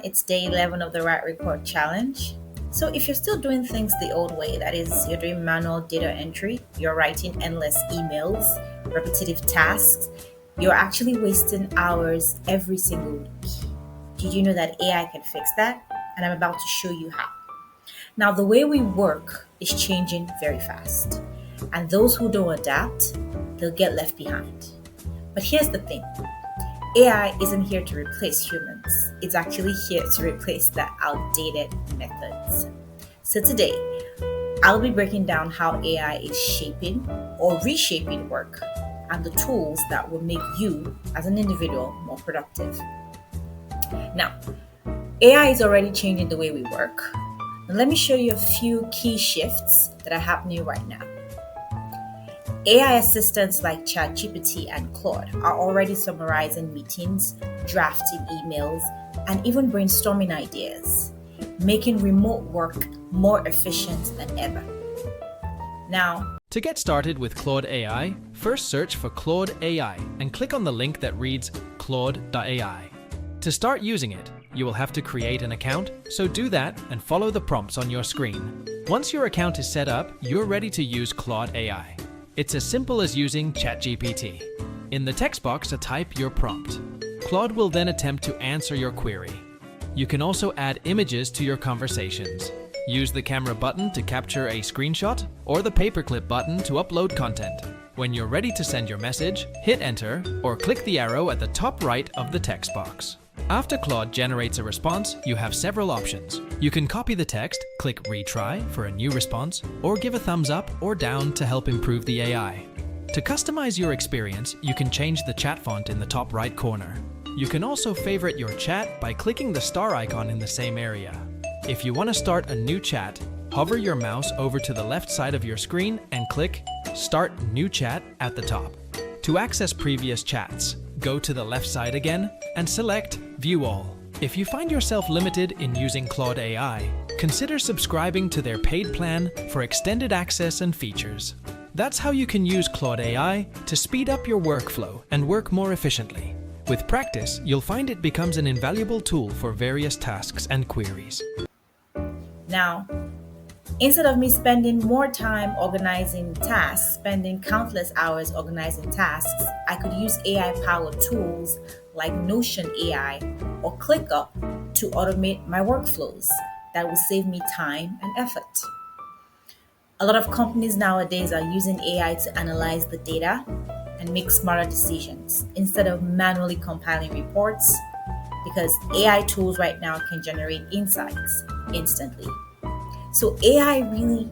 It's day 11 of the WriteRecord challenge. So, if you're still doing things the old way, that is, you're doing manual data entry, you're writing endless emails, repetitive tasks, you're actually wasting hours every single week. Did you know that AI can fix that? And I'm about to show you how. Now, the way we work is changing very fast, and those who don't adapt, they'll get left behind. But here's the thing. AI isn't here to replace humans. It's actually here to replace the outdated methods. So today, I'll be breaking down how AI is shaping or reshaping work and the tools that will make you as an individual more productive. Now, AI is already changing the way we work. And let me show you a few key shifts that are happening right now. AI assistants like ChatGPT and Claude are already summarizing meetings, drafting emails, and even brainstorming ideas, making remote work more efficient than ever. Now, to get started with Claude AI, first search for Claude AI and click on the link that reads claude.ai. To start using it, you will have to create an account, so do that and follow the prompts on your screen. Once your account is set up, you're ready to use Claude AI. It's as simple as using ChatGPT. In the text box, type your prompt. Claude will then attempt to answer your query. You can also add images to your conversations. Use the camera button to capture a screenshot or the paperclip button to upload content. When you're ready to send your message, hit enter or click the arrow at the top right of the text box. After Claude generates a response, you have several options. You can copy the text, click retry for a new response, or give a thumbs up or down to help improve the AI. To customize your experience, you can change the chat font in the top right corner. You can also favorite your chat by clicking the star icon in the same area. If you want to start a new chat, hover your mouse over to the left side of your screen and click Start New Chat at the top. To access previous chats, go to the left side again and select View All. If you find yourself limited in using Claude AI, consider subscribing to their paid plan for extended access and features. That's how you can use Claude AI to speed up your workflow and work more efficiently. With practice, you'll find it becomes an invaluable tool for various tasks and queries. Now, instead of me spending more time organizing tasks, spending countless hours organizing tasks, I could use AI-powered tools like Notion AI or ClickUp to automate my workflows. That will save me time and effort. A lot of companies nowadays are using AI to analyze the data and make smarter decisions instead of manually compiling reports, because AI tools right now can generate insights instantly. So AI really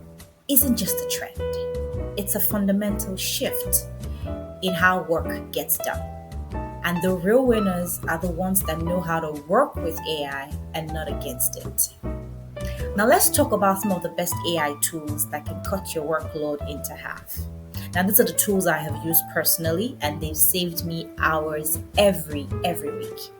isn't just a trend. It's a fundamental shift in how work gets done. And the real winners are the ones that know how to work with AI and not against it. Now let's talk about some of the best AI tools that can cut your workload into half. Now these are the tools I have used personally, and they've saved me hours every week.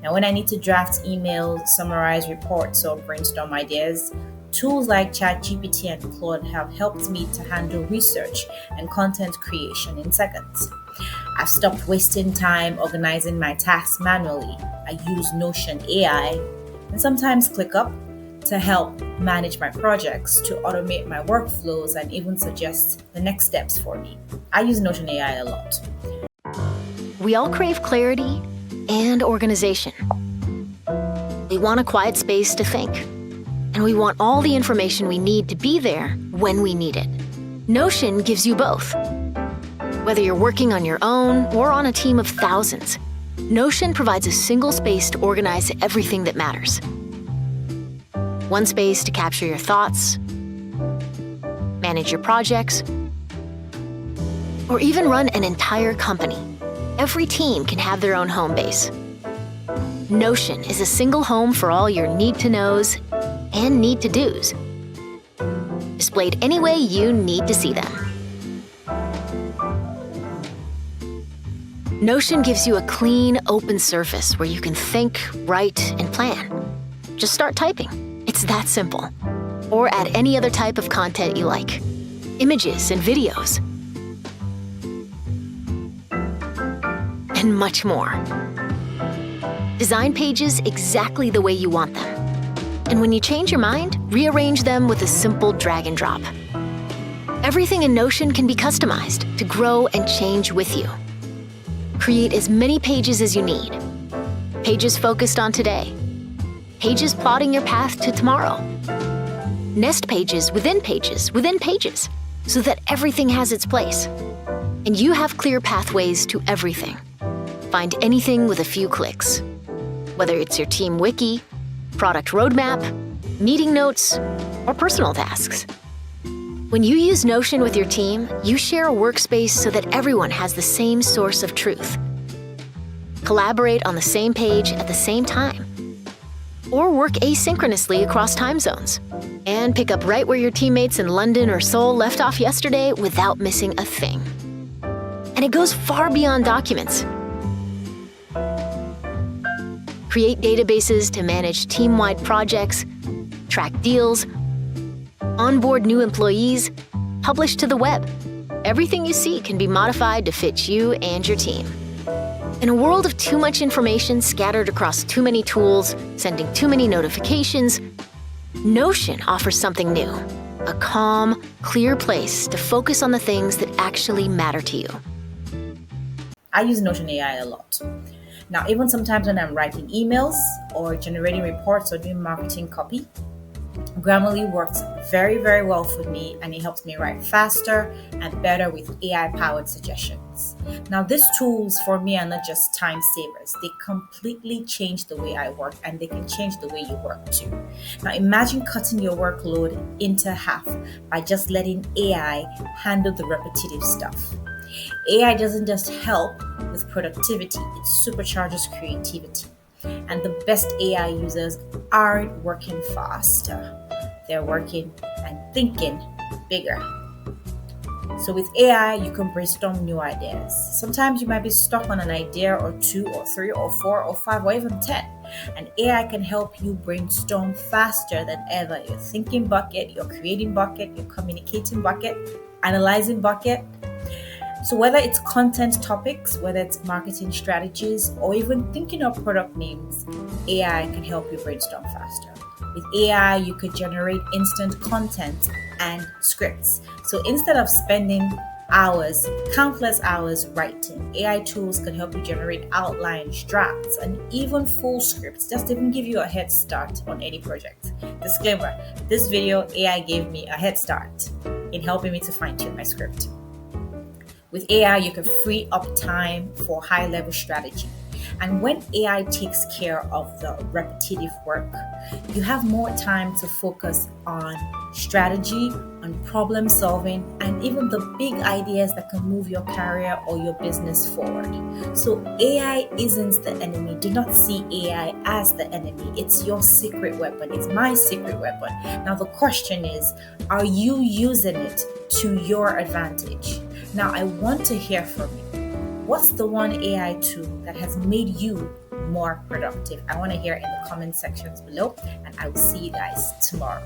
Now when I need to draft emails, summarize reports, or brainstorm ideas, tools like ChatGPT and Claude have helped me to handle research and content creation in seconds. I've stopped wasting time organizing my tasks manually. I use Notion AI and sometimes ClickUp to help manage my projects, to automate my workflows, and even suggest the next steps for me. I use Notion AI a lot. We all crave clarity and organization. We want a quiet space to think, and we want all the information we need to be there when we need it. Notion gives you both. Whether you're working on your own or on a team of thousands, Notion provides a single space to organize everything that matters. One space to capture your thoughts, manage your projects, or even run an entire company. Every team can have their own home base. Notion is a single home for all your need-to-knows and need-to-dos, displayed any way you need to see them. Notion gives you a clean, open surface where you can think, write, and plan. Just start typing. It's that simple. Or add any other type of content you like. Images and videos. And much more. Design pages exactly the way you want them. And when you change your mind, rearrange them with a simple drag and drop. Everything in Notion can be customized to grow and change with you. Create as many pages as you need. Pages focused on today. Pages plotting your path to tomorrow. Nest pages within pages within pages, so that everything has its place. And you have clear pathways to everything. Find anything with a few clicks. Whether it's your team wiki, product roadmap, meeting notes, or personal tasks. When you use Notion with your team, you share a workspace so that everyone has the same source of truth. Collaborate on the same page at the same time. Or work asynchronously across time zones. And pick up right where your teammates in London or Seoul left off yesterday without missing a thing. And it goes far beyond documents. Create databases to manage team-wide projects, track deals, onboard new employees, publish to the web. Everything you see can be modified to fit you and your team. In a world of too much information scattered across too many tools, sending too many notifications, Notion offers something new, a calm, clear place to focus on the things that actually matter to you. I use Notion AI a lot. Now, even sometimes when I'm writing emails or generating reports or doing marketing copy, Grammarly works very, very well for me, and it helps me write faster and better with AI-powered suggestions. Now, these tools for me are not just time savers. They completely change the way I work, and they can change the way you work too. Now, imagine cutting your workload into half by just letting AI handle the repetitive stuff. AI doesn't just help with productivity, it supercharges creativity. And the best AI users aren't working faster. They're working and thinking bigger. So with AI, you can brainstorm new ideas. Sometimes you might be stuck on an idea or 2 or 3 or 4 or 5 or even 10. And AI can help you brainstorm faster than ever. Your thinking bucket, your creating bucket, your communicating bucket, analyzing bucket. So whether it's content topics, whether it's marketing strategies, or even thinking of product names, AI can help you brainstorm faster. With AI, you could generate instant content and scripts. So instead of spending hours, countless hours writing, AI tools can help you generate outlines, drafts, and even full scripts, just even give you a head start on any project. Disclaimer, this video, AI gave me a head start in helping me to fine-tune my script. With AI, you can free up time for high-level strategy. And when AI takes care of the repetitive work, you have more time to focus on strategy, on problem solving, and even the big ideas that can move your career or your business forward. So AI isn't the enemy. Do not see AI as the enemy. It's your secret weapon. It's my secret weapon. Now the question is, are you using it to your advantage? Now I want to hear from you. What's the one AI tool that has made you more productive? I want to hear in the comment sections below, and I will see you guys tomorrow.